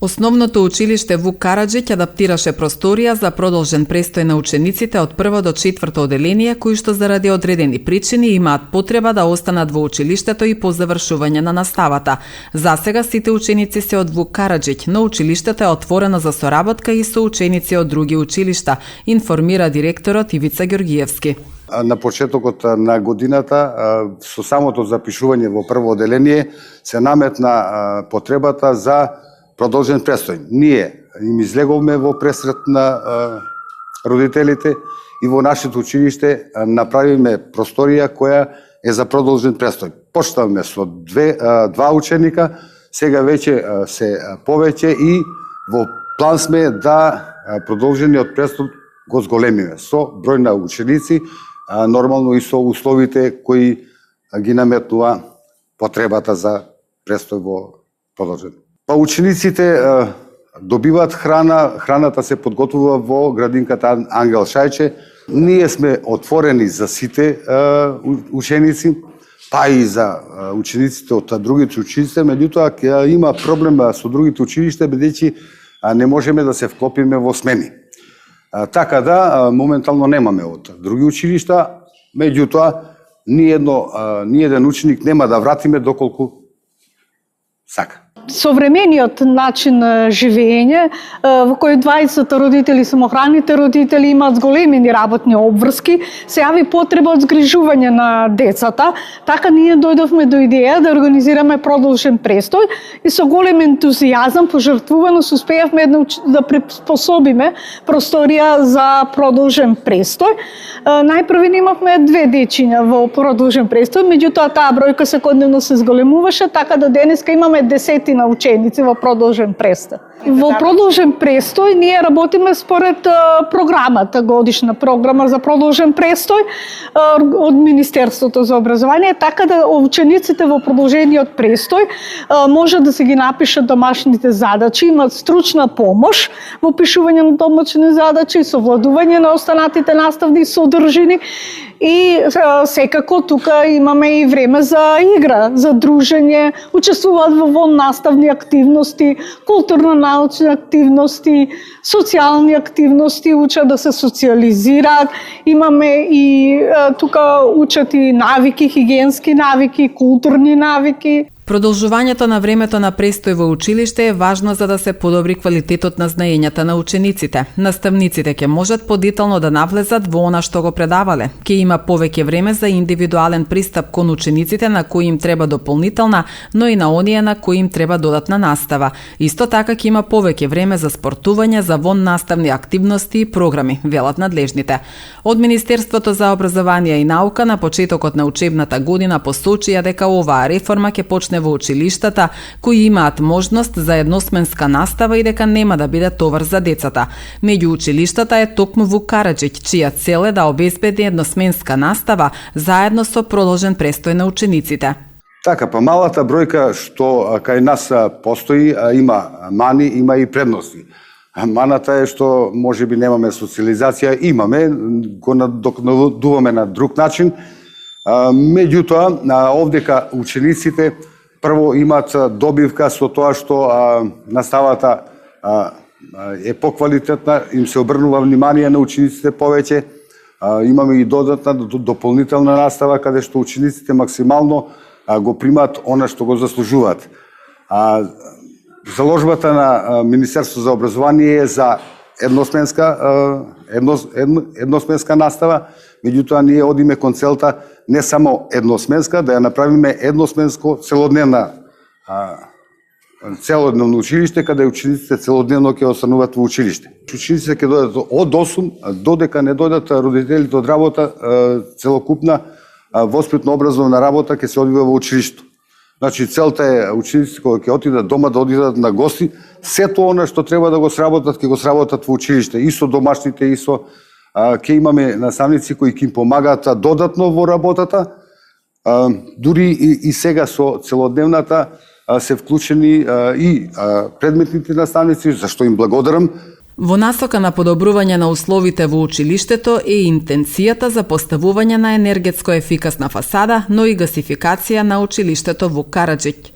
Основното училиште Вук Караџиќ адаптираше просторија за продолжен престој на учениците од прво до четврто оделение, кои што заради одредени причини имаат потреба да останат во училиштето и по завршување на наставата. Засега сите ученици се од Вук Караџиќ, но училиштето е отворено за соработка и со ученици од други училишта, информира директорот Ивица Ѓоргиевски. На почетокот на годината, со самото запишување во прво оделение, се наметна потребата за продолжен престој. Ние им излеговме во пресрет на родителите и во нашето училиште направиме просторија која е за продолжен престој. Почнавме со два ученика, сега веќе се повеќе и во план сме да продолжениот престој го зголемиме со број на ученици, нормално и со условите кои ги наметнува потребата за престој во продолжен. Па учениците добиваат храна, храната се подготвува во градинката Ангел Шајче. Ние сме отворени за сите ученици, па и за учениците од другите училишта, меѓутоа има проблем со другите училишта, бидејќи не можеме да се вклопиме во смени. Така да, моментално немаме од други училишта, меѓутоа, ни еден ученик нема да вратиме доколку сака. Современиот начин на живење, во кој 20 родители, самохраните родители имаат зголемени работни обврски, се јави потреба од згрижување на децата. Така ние дојдовме до идеја да организираме продолжен престој и со голем ентузијазам, пожртвуваност, успеавме да приспособиме просторија за продолжен престој. Најпрви имавме 2 дечиња во продолжен престој, меѓутоа таа бројка секојдневно се зголемуваше, така да денеска имаме 10 на ученици во продолжен престој. Во продолжен престој ние работиме според програмата, годишна програма за продолжен престој од Министерството за образование, така да учениците во продолжениот престој може да се ги напишат домашните задачи, имаат стручна помош во пишување на домашни задачи, совладување на останатите наставни содржини. И секако тука имаме и време за игра, за дружење, учествуваат во наставни активности, културно-научни активности, социјални активности, учат да се социјализираат. Имаме и тука учат и навики, хигиенски навики, културни навики. Продолжувањето на времето на престој во училиште е важно за да се подобри квалитетот на знаењата на учениците. Наставниците ќе можат подетално да навлезат во она што го предавале. Ќе има повеќе време за индивидуален пристап кон учениците на кои им треба дополнителна, но и на оние на кои им треба додатна настава. Исто така ќе има повеќе време за спортување, за воннаставни активности и програми, велат надлежните. Од Министерството за образование и наука на почетокот на учебната година посочија дека оваа реформа ќе почне во училиштата кои имаат можност за едносменска настава и дека нема да биде товар за децата. Меѓу училиштата е токму Вук Караџиќ, чија цел е да обезбеди едносменска настава заедно со продолжен престој на учениците. Така, па малата бројка што кај нас постои, има мани, има и предности. Маната е што можеби немаме социализација, имаме, го надокнадуваме на друг начин. Меѓутоа, овдека учениците прво имаат добивка со тоа што наставата е поквалитетна, им се обрнува внимание на учениците повеќе. Имаме и додатна дополнителна настава каде што учениците максимално го примаат она што го заслужуваат. Заложбата на Министерството за образование е за едносменска настава, меѓутоа ние одиме кон целта не само едносменска, да ја направиме едносменско целодневно училиште, каде учениците целодневно ќе остануваат во училиште. Учениците ќе дојдат од 8, додека не дојдат родителите од работа, целокупна воспитно-образовна работа ќе се одвива во училиштето. Значи, целта е учениците кои ќе отидат дома да одидат на гости, сето она што треба да го сработат, ќе го сработат во училиште, и со домашните, и со ќе имаме наставници кои ќе им помагаат додатно во работата, дури и сега со целодневната се вклучени и предметните наставници, за што им благодарам. Во насока на подобрување на условите во училиштето е интенцијата за поставување на енергетско ефикасна фасада, но и гасификација на училиштето Вук Караџиќ.